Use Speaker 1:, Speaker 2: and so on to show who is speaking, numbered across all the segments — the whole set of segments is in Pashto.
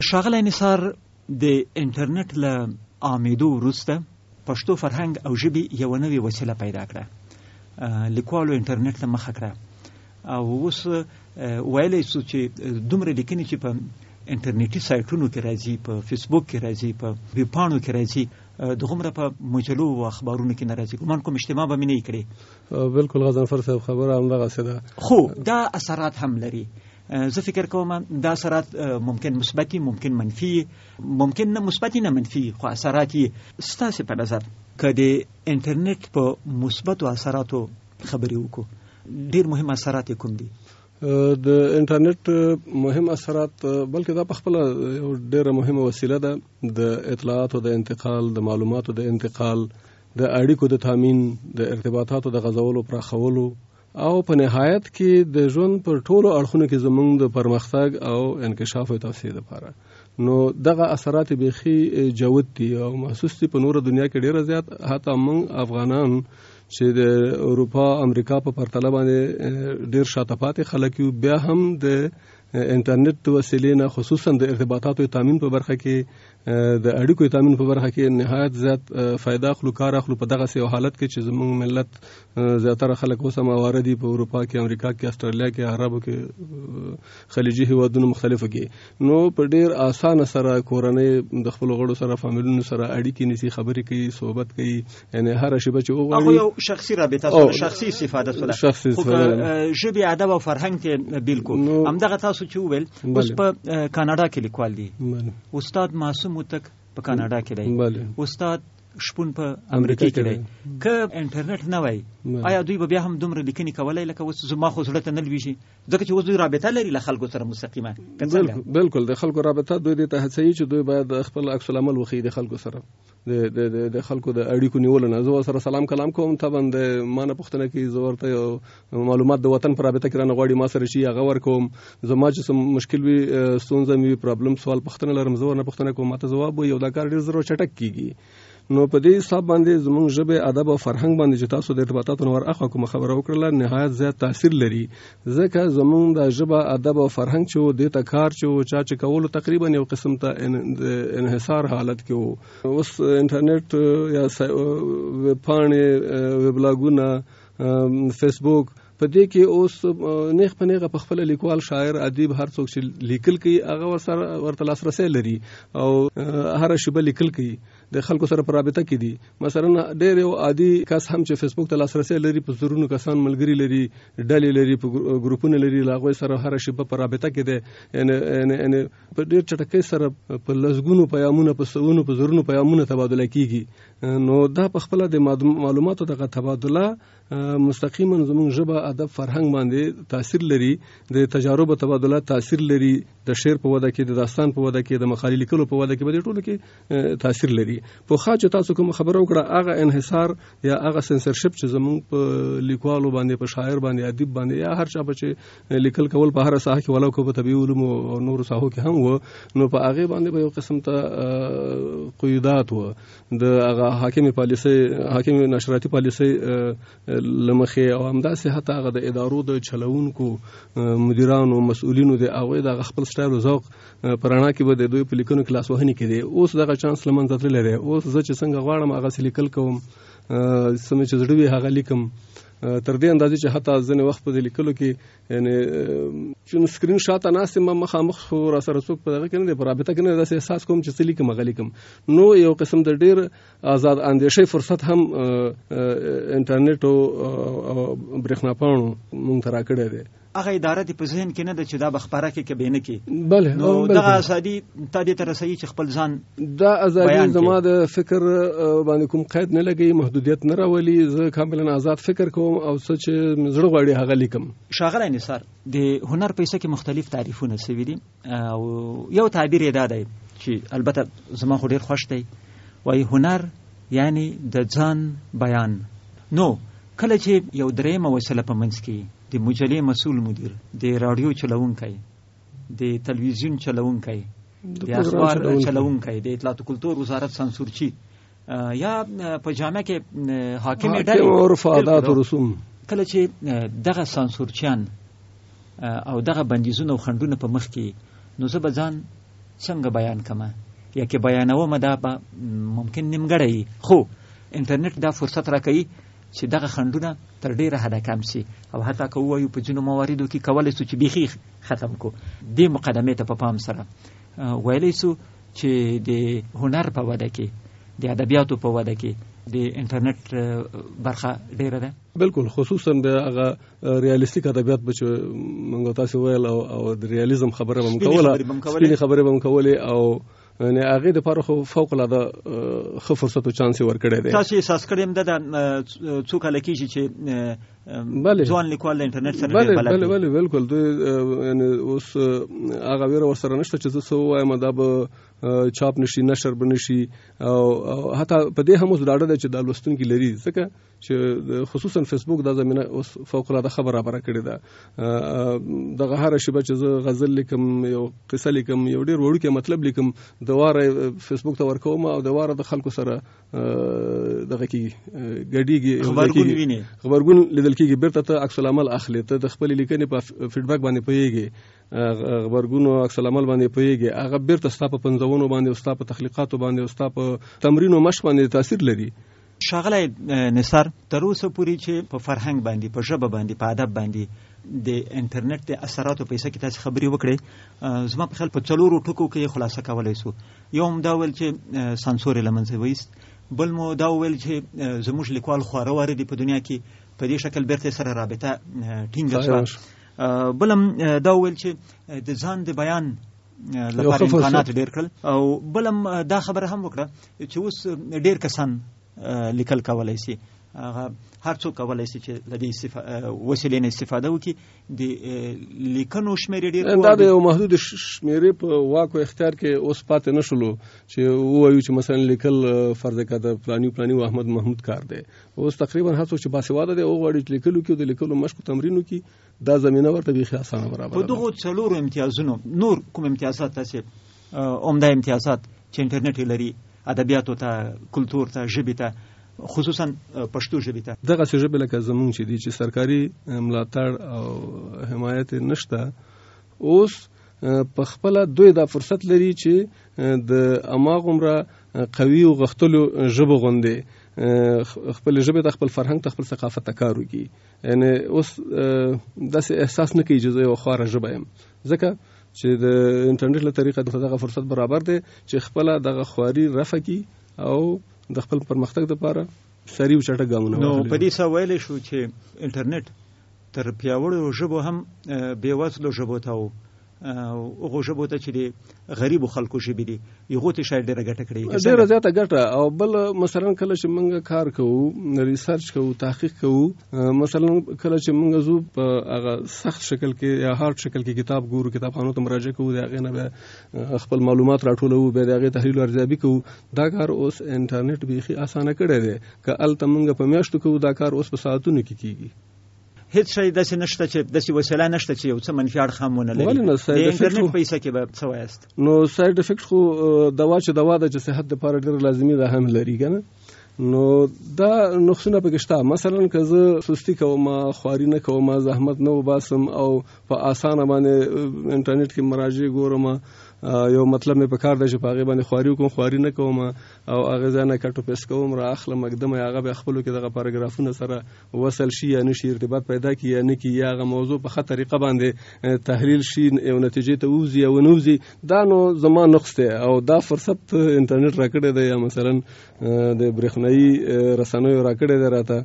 Speaker 1: ښاغلی نثار، د انټرنیټ له عامېدو وروسته پښتو فرهنګ او ژبې یوه نوې وسیله پیدا کړه. لیکوالو انټرنیټ ته مخه کړه او اوس ویلی شو چې دومره لیکنې چې په انټرنیټي سایټونو کې راځي، په فیسبوک کې راځي، په ویبپاڼو کې راځي، دغومره په مجلو او اخبارونو کې نه راځي. ګمان کوم اجتماع به مې نه کړې.
Speaker 2: بالکل غضنفر صاحب، خبره همدغسې ده.
Speaker 1: خو دا اثرات هم لري. زه فکر کوم دا اثرات ممکن مثبتي، ممکن منفي، ممکن نه مثبتي نه منفي، خو اثرات یې ستاسې په نظر که د انټرنیټ په مثبتو اثراتو خبرې وکړو، ډېر مهم اثرات یې کوم دي؟
Speaker 2: د انټرنیټ مهم اثرات، بلکې دا په خپله یو ډېره مهمه وسیله ده د اطلاعاتو د انتقال، د معلوماتو د انتقال، د اړیکو د تامین، د ارتباطاتو د غځولو پراخولو، او په نهایت کې د ژوند پر ټولو اړخونو کې زموږ د پرمختګ او انکشاف او توسعې لپاره. نو دغه اثرات بیخي جوت دي او محسوس دي په نوره دنیا کې ډېره زیات. حتی موږ افغانان چې د اروپا امریکا په پرتله باندې ډېر شاته پاتې خلک یو، بیا هم د انټرنیټ د وسیلې نه خصوصا د ارتباطاتو تامین په برخه کې، د اړیکو تامین په برخه کې نهایت زیات فائدہ اخلو، کار اخلو په دغه یو حالت کې چې زموږ ملت زیاتره خلک اوس هم اواره دي په اروپا کې، امریکا کې، استرالیا کې، عربو کې، خلیجي هیوادونو مختلفو کې. نو په ډېر اسانه سره کورنۍ د خپلو غړو سره، فامیلونو سره اړیکې نیسي، خبرې کوي، صحبت کوي. یعنی هر شیبه چې وغواړي
Speaker 1: یو شخصي رابطه سره، شخصي استفاده سره،
Speaker 2: شخصي استفاده.
Speaker 1: ژبې، ادب او فرهنګ ته بالکل همدغه تاسو چې وویل. اوس په کاناډا کې لیکوال دی، استاد معصوم متک په کاناډا کې دی، استاد شپون په امریکا کې دی. که انټرنیټ نه وای آیا دوی به بیا هم دومره لیکنې کولای لکه اوس؟ زما خو زړه ته نه لویږي، ځکه چې اوس دوی رابطه لري له خلکو سره مستقیمه.
Speaker 2: بالکل د خلکو رابطه دوی دې ته هڅوي چې دوی باید خپل عکس العمل وښیي د خلکو سره، د خلکو د اړیکو نیولو نه. زه سره سلام کلام کوم، طبعا د ما نه پوښتنه کوي، زه ورته معلومات د وطن پر رابطه کې رانه غواړي ما سره شي، هغه ورکوم. زما چې مشکل وي، ستونزه مې وي، پرابلم، سوال، پوښتنه لرم، زه ورنه پوښتنه کوم، ماته ځواب وایي او دا کار ډېر زر چټک کېږي. نو په دې حساب باندې زموږ ژبه، ادب او فرهنګ باندې چې تاسو د ارتباطاتو نور اخوا کوم خبره وکړله، نهایت زیات تاثیر لري. ځکه زموږ د ژبه، ادب او فرهنګ چې د تکار چې کولو تقریبا یو قسم ته انحصار حالت کې وو. اوس انټرنیټ یا ویبپاڼې، ویبلاګونه، فیسبوک، په دې کې اوس نیغ په نیغه په خپل لیکوال، شاعر، ادیب، هر څوک چې لیکل کوي هغه ورته لاسرسی لري او هر شیبه لیکل کوي، د خلکو سره په رابطه کې دي. مثلا ډېر یو عادي کس هم چې فیسبوک ته لاسرسی لري، په زرونو کسان ملګري لري، ډلې لري، په ګروپونه لري، له هغوی سره هر شیبه په رابطه کې دی. یعنې په ډېر چټکۍ سره په لسګونو پیغامونه، په سوونو، په زرونو پیغامونه تبادله کېږي. نو دا په خپله د معلوماتو دغه تبادله مستقیما زموږ ژبه، ادب، فرهنګ باندې تاثیر لري، د تجاربو تبادله تاثیر لري، د شعر په وده کې، د داستان په وده کې، د مقالې لیکلو په وده کې، په دې ټولو کې تاثیر لري. په خا چې تاسو کوم خبره وکړه، هغه انحصار یا هغه سنسرشپ چې زموږ په لیکوالو باندې، په شاعر باندې، ادیب باندې، یا هر چا چې لیکل کول په هر ساحه کې، ولو کو په طبیعي علومو او نورو ساحو کې هم و، نو په هغه باندې به یو قسم ته قیودات و، د هغه حاکم پالیسي، حاکم نشراتي پالیسي لمخې، او همداسې حتی هغه د ادارو د چلوونکو، مدیرانو، مسؤلینو د هغوی د خپل سټایل او ذوق په رڼا کې به د دوی په لیکنو کې لاسوهنې کېدې. اوس دغه چانس له منځه تللی دی. اوس زه چې څنګه غواړم هغسې لیکل کوم، څه مې چې زړه وي هغه لیکم، تر دې اندازې چې حتی ځینې وخت په دې لیکلو کې یعنې چې سکرین شاته ناست یم، مخامخ را سره څوک په دغه کې نه دی، په رابطه کې نه دی، داسې احساس کوم چې څه لیکم هغه لیکم. نو یو قسم د ډېر آزاد اندیشۍ فرصت هم انټرنیټ او برېښنا پاڼو موږ ته راکړی دی.
Speaker 1: هغه اداره دې په ذهن کې نه ده چې دا به خپاره کې که به نه کې.
Speaker 2: بله،
Speaker 1: نو دغه ازادي تا دې ته رسوي چې خپل ځان
Speaker 2: دا ازادي زما د فکر باندې کوم قید نه لګوي، محدودیت نه راولي. زه کاملا آزاد فکر کوم او څه چې زړه غواړي هغه لیکم.
Speaker 1: ښاغلی نثار، د هنر په حصه کې مختلف تعریفونه سوي دي او یو تعبیر یې دا دی چې البته زما خو ډېر خوښ دی، وایي هنر یعنی د ځان بیان. نو کله چې یو درېیمه وسیله په منځ کې، د مجلې مسؤل مدیر، د راډیو چلوونکی، د تلویزیون چلوونکی، د اخبار چلوونکی، د اطلاعات و کلتور وزارت سانسورچی، یا په جامعه کې حاکم ډلې،
Speaker 2: عرف، عادات و رسوم،
Speaker 1: کله چې دغه سانسورچیان او دغه بندیزونه او خنډونه په مخ کې، نو زه به ځان څنګه بیان کما یا کې بیانوم دا به ممکن نیمګړی خو انټرنیټ دا فرصت راکوي چې دغه خنډونه تر ډیره حده کم سي او حتی که ووایو په ځینو مواردو کې کولی سو چې بیخي ختم کو. دې مقدمې ته په پام سره ویلی سو چې د هنر په وده کې د ادبیاتو په وده کې د انټرنیټ برخه ډیره ده.
Speaker 2: بالکل، خصوصا د هغه ریالیستیک ادبیات به چې موږ تاسو ویل او د ریالیزم خبره به سپینې خبرې به کولې او نه هغه د لپاره خو فوق العاده ښه فرصت او چانس ورکړی دی.
Speaker 1: تاسو احساس کړئ د څو کال کېږي چې ځوان لیکوال د انټرنیټ سره ډېر بلد دي.
Speaker 2: بله بالکل دوی یعنی اوس هغه ویره ورسره نشته چې زه څه ووایم دا به چاپ نشي، نشر به نشي او حتی په دې هم اوس ډاډه ده چې دا لوستونکي لري، ځکه چې خصوصا فیسبوک دا زمینه اوس فوق العاده خبره برابره کړې ده. دغه هر شی چې زه غزل لیکم، یو قصه لیکم، یو ډېر وړوکی مطلب لیکم، د واره فیسبوک ته ورکوم او د واره د خلکو سره دغه کې ګډیږي، خبرګون لیدل کېږي، بیرته ته عکس العمل اخلي، ته د خپل لیکنې په فیډبیک باندې پوهېږي، خبرګون او عکس العمل باندې پوهېږي، هغه بیرته ستا په پنځونو باندې او ستا په تخلیقاتو باندې او ستا په تمرین او مشق باندې تاثیر لري.
Speaker 1: ښاغلی نثار، تر اوسه پورې چې په فرهنګ باندې، په ژبه باندې، په ادب باندې د انټرنیټ د اثراتو په حصه کې تاسو خبرې وکړې، زما په خیال په 4 ټکو کې خلاصه کولی سو. یو هم دا ویل چې سانسور یې له منځه وایست، بل مو دا ویل چې زموږ لیکوال خواره واره دي په دنیا کې، په دې شکل بیرته سره رابطه ټینګه شوه. بل هم دا ویل چې د ځان د بیان لپاره امکانات ډېر کړل، او بل هم دا خبره هم وکړه چې اوس ډېر کسان لیکل کولی شي، هر څوک کولی شي چې له دې وسیلې نه استفاده وکړي. د لیکنو شمېر ډېر
Speaker 2: دا د یو محدود شمېرې په واک او اختیار کې اوس پاتې نه شولو چې ووایو چې مثلا لیکل فرض کړه د پلاني او احمد محمود کار دی. اوس تقریبا هر څوک چې باسواده دی او غواړي چې لیکلو کې د لیکلو مشق او تمرین وکړي، دا زمینه ورته بیخي اسانه برابره ده.
Speaker 1: په دغو 4 امتیازونو نور کوم امتیازات تاسو عمده امتیازات چې انټرنیټ لري ادبیاتو ته، کلتور ته، ژبې ته، خصوصا پښتو ژبې ته؟
Speaker 2: دغه ژبې لکه زمونږ چې دي چې سرکاري ملاتړ او حمایت نشته، اوس په خپل دوی دا فرصت لري چې د اماغمره قوي او غختلو ژبه غوندي خپل ژبه ته، خپل فرهنګ ته، خپل ثقافت ته کار وکړي. یعنی اوس داسې احساس نه کوي چې زه یو خواره ژبه یم، ځکه چې د انټرنیټ له طریقه دغه فرصت برابر دی چې خپل دغه خواري رفع کړي او د خپل پرمختګ لپاره سریع او چټک ګامونه واخلي.
Speaker 1: نو په دې څه ویلی شو چې انټرنیټ تر پیاوړو ژبو هم بېوزلو ژبو ته او هغو ژبو ته چې د غریبو خلکو ژبې دي هغو ته شاید ډېره ګټه کړې،
Speaker 2: ډېره زیاته ګټه. او بل مثلا کله چې موږ کار کوو، ریسرچ کوو، تحقیق کوو، مثلا کله چې موږ زو په هغه سخت شکل کې یا هارد شکل کې کتاب ګورو، کتابخانو ته مراجعه کوو، د هغې نه به خپل معلومات راټولوو، بیا د هغې تحلیل او ارزیابي کوو. دا کار اوس انټرنیټ بیخي اسانه کړی دی. که هلته موږ په میاشتو کوو، دا کار اوس په ساعتونو کې کیږي.
Speaker 1: هیڅ شی داسې نشته چې داسې وسیله نشته چې یو څه منفي اړخ هم ونه لري. د انټرنیټ په حصه کې به څه وایاست؟
Speaker 2: نو ساید افیکټ خو دوا چې دوا ده چې صحت لپاره ډېر لازمي ده هم لري که نه؟ نو دا نقصونه پکې شته. مثلا که زه سستی کوم، خواري نه کوم، زحمت نه وباسم او په اسانه باندې انټرنیټ کې مراجعه ګورم، یو مطلب مې په کار دی چې په هغې باندې خواري وکړم، خواري نه کوم او هغې ځای نه کټ و پیسټ کوم، را اخلم اکدمه هغه بیا خپلو کې دغه پاراګرافونه سره وصل شي یا نه شي، ارتباط پیدا کړي یا نه کړي، یا هغه موضوع په ښه طریقه باندې تحلیل شي، یو نتیجې ته ووځي یا ونه وځي. دا نو زما نقص دی او دا فرصت انټرنیټ راکړی دی، یا مثلا د برېښنایي رسنیو راکړی دی راته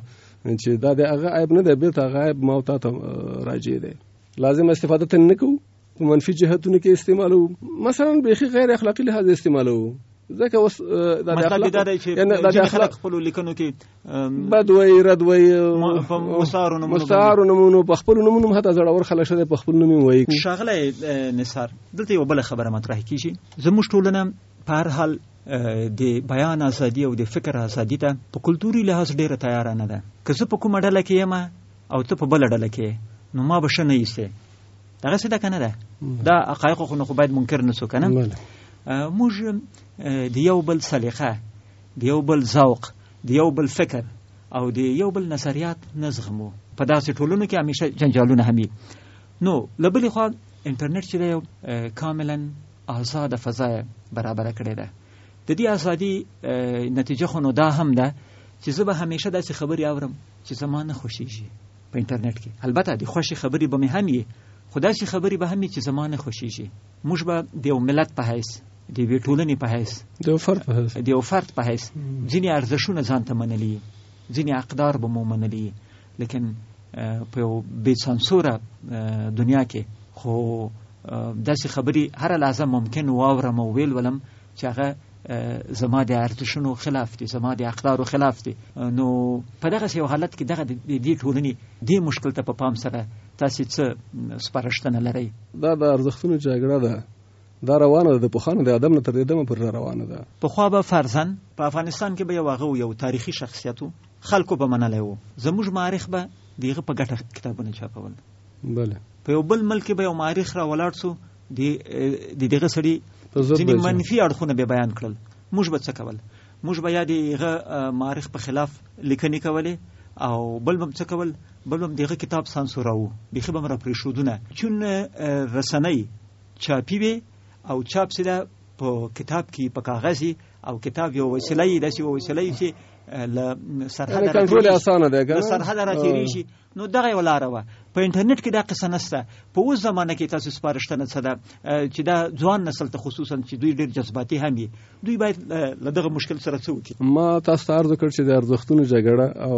Speaker 2: چې دا د هغه عیب نه دی، بیرته هغه عیب ما او تا ته راجع دی. لازم استفاده ته نه کوو، په منفي جهتونو کې استعمالو، مثلا بیخي غیر اخلاقی لحاظ استعمالو، ځکه اوس دا
Speaker 1: مطلب دا دی چې خلک خپلو لیکنو کې
Speaker 2: بد وایي، رد وایي،
Speaker 1: په
Speaker 2: مستعارو نومونو، په خپلو نومونو حتی زړور خلک شته په خپل نوم وایي.
Speaker 1: ښاغلی نثار، دلته یوه بله خبره مطرح کېږي. زموږ ټولنه په هر حال د بیان ازادي او د فکر ازادي ته په کلتوري لحاظ ډېره تیاره نه ده. که زه په کومه ډله کې یم او ته په بله ډله کې، نو ما به ښه نه ایسې. دغسې ده که نه ده؟ دا حقایقو خو باید منکر نه سو که نه؟ موږ د یو بل سلیقه، د یو بل ذوق، د یو بل فکر او د یو بل نظریات نه زغمو. په داسې ټولنو کې همیشه جنجالونه هم وي. نو له بلې خوا انټرنیټ چې دی یو کاملا آزاد فضا برابر کړې ده. د دې ازادي نتیجه خو نو دا هم ده چې زه به همیشه داسې خبرې اورم چې زما نه خوښیږي په انټرنیټ کې. البته د خوښې خبرې به مې هم وي، خو داسې خبرې به هم وي چې زما نه خوښیږي. موږ به د یو ملت په حیث، د یوې ټولنې په حیث، د یو فرد په حیث ځینې ارزښونه ځان ته منلي، ځینې اقدار به مو منلي، لیکن په یو بې سانسوره دنیا کې خو داسې خبرې هر لحظه ممکن واورم او ویل ولم چې هغه زما د ارزښونو خلاف دي، زما د اقدارو خلاف دي. نو په دغه یو حالت کې دغه د دې ټولنې دې مشکل ته په پام سره تاسې څه سپارښتنه لرئ؟
Speaker 2: دا د ارزښتونو جګړه ده، دا روانه ده، د پخوانو د ادم نه تر دې دمه پورې روانه ده.
Speaker 1: پخوا به فرضاً په افغانستان کې به یو هغه یو تاریخي شخصیت و، خلکو به منلی و، زموږ مورخ به د هغه په ګټه کتابونه چاپول.
Speaker 2: بله
Speaker 1: په یو بل ملک کې به یو مورخ را ولاړ سو، د دغه سړي ځینې منفي اړخونه به بیان کړل. موږ به څه کول؟ موږ به یا د هغه مورخ په خلاف لیکنې کولې او بل به څه کول؟ بل به دغه کتاب سانسوراوه، بیخي به م را پرېښودونه. چون رسنۍ چاپي وي او چاپ سیده په کتاب کې په کاغذي او کتاب یو وسیله یې داسې یو وسیله یې چې له سرحده راتېرېږي، نو دغه یوه لاره وه. په انټرنیټ کې دا قصه نشته. په اوس زمانه کې تاسو سپارښتنه څه ده چې دا ځوان نسل ته خصوصا چې دوی ډېر جذباتي هم وي، دوی باید له دغه مشکل سره څه وکړي؟ ما
Speaker 2: تاسو ته عرض وکړ چې د ارزښتونو جګړه او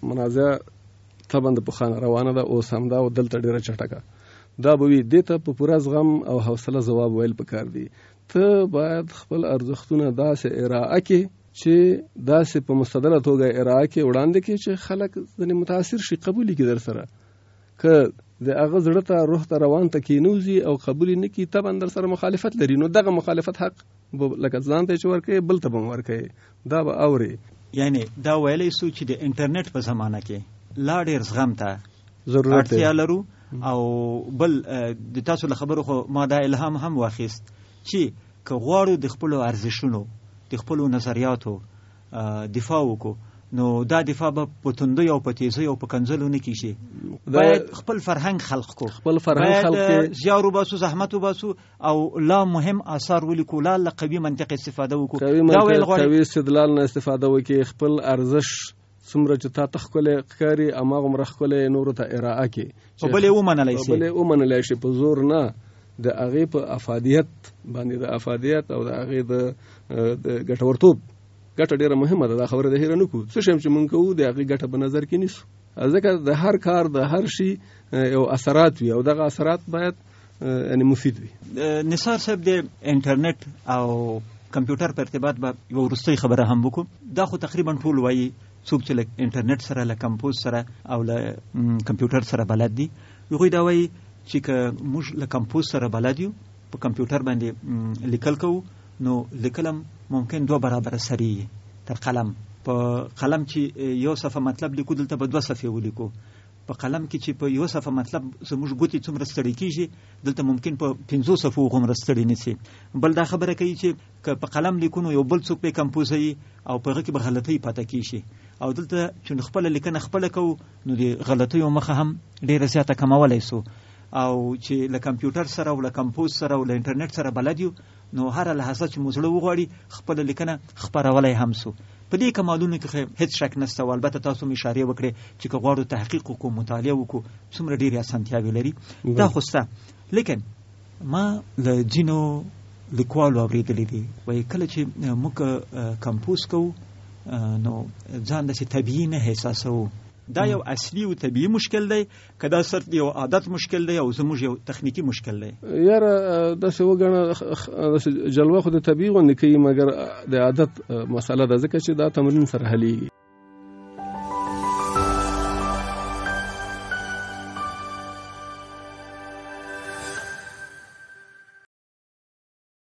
Speaker 2: منازعه طبعا د پخوانه روانه ده، اوس هم ده او دلته ډېره چټکه دا به وي. دې ته په پوره زغم او حوصله ځواب ویل پکار دي. ته باید خپل ارزښتونه داسې ارائه کړې چې داسې په مستدله توګه ارائه کړې، وړاندې کړې چې خلک ځنې متاثر شي، قبول کړي در سره. که د هغه زړه ته روح ته روان ته کېنوځي او قبول نه کړي، طبعا در سره مخالفت لري، نو دغه مخالفت حق لکه ځان ته چې ورکوي بل ته به هم ورکوي، دا به اوري.
Speaker 1: یعنی دا ویلی سو چې د انټرنیټ په زمانه کې لا ډېر زغم ته
Speaker 2: ضرورت
Speaker 1: اړتیا لرو. او بل د تاسو له خبرو خو ما دا الهام هم واخیست چې که غواړو د خپلو ارزښونو، د خپلو نظریاتو دفاع وکړو، نو دا دفاع به په توندۍ او په تیزۍ او په کنځلو نه کیږي. باید خپل فرهنګ خلق کو،
Speaker 2: خپل فرهنګ خلق
Speaker 1: باید زیار وباسو، زحمت وباسو او لا مهم آثار ولیکو، لا قوي منطق استفاده وکړو،
Speaker 2: دا ویل غواړي قوي استدلال نه استفاده وکړي، خپل ارزښ څومره چې تا ته ښکلی ښکاري هماغومره ښکلی نورو ته ارائه کړي،
Speaker 1: په بل یې ومنلی شي،
Speaker 2: په بل یې ومنلی شي، په زور نه. د هغې په افادیت باندې، د افادیت او د هغې د ګټورتوب ګټه ډېره مهمه ده. دا خبره د هیره نه کړو، څه شی چې مونږ کوو د هغې ګټه په نظر کې نیسو، ځکه د هر کار د هر شي یو اثرات وي او دغه اثرات باید یعنی مفید وي.
Speaker 1: نثار صاحب د انټرنیټ او کمپیوټر په ارتباط به یوه وروستۍ خبره هم وکړو. دا خو تقریبا ټول وایي څوک چې له انټرنیټ سره، له کمپوز سره او له کمپیوټر سره بلد دي، هغوی دا وایي چې که موږ له کمپوز سره بلد یو، په کمپیوټر باندې لیکل کوو، نو لیکلم ممکن 2 برابره سریع تر قلم. په قلم چې یو صفحه مطلب لیکو، دلته به 2 صفحې ولیکو. په قلم کې چې په یو صفحه مطلب زموږ ګوتې څومره ستړي کېږي، دلته ممکن په 500 صفحو غومره ستړي نه شي. بل دا خبره کوي چې که په قلم لیکو نو یو بل څوک به کمپوزوي او په هغه کې به غلطۍ پاته کېږي، او دلته چې خپله لیکنه خپله کوو نو د غلطیو مخه هم ډېره زیاته کمولی سو. او چې له کمپیوټر سره او له کمپوز سره او له انټرنیټ سره بلد یو، نو هر لحظه چې مو زړه وغواړي خپله لیکنه خپرولی هم سو. په دې کمالونو کې هیڅ شک نشته. او البته تاسو مې اشارې وکړې چې که غواړو تحقیق وکړو، مطالعه وکړو، څومره ډېرې اسانتیاوې لري، دا خو شته. لیکن ما له ځینو لیکوالو اورېدلی دي، وایي کله چې موږ کمپوز کوو نو ځان داسې طبیعي نه احساسوو. دا یو اصلي او طبیعي مشکل دی که دا صرف یو عادت مشکل دی او زموږ یو تخنیکی مشکل دی؟
Speaker 2: یاره داسې وګڼه جلوه خو د طبیعي غوندې کوي، مګر د عادت مسله ده، ځکه چې دا تمرین سره حلیږي.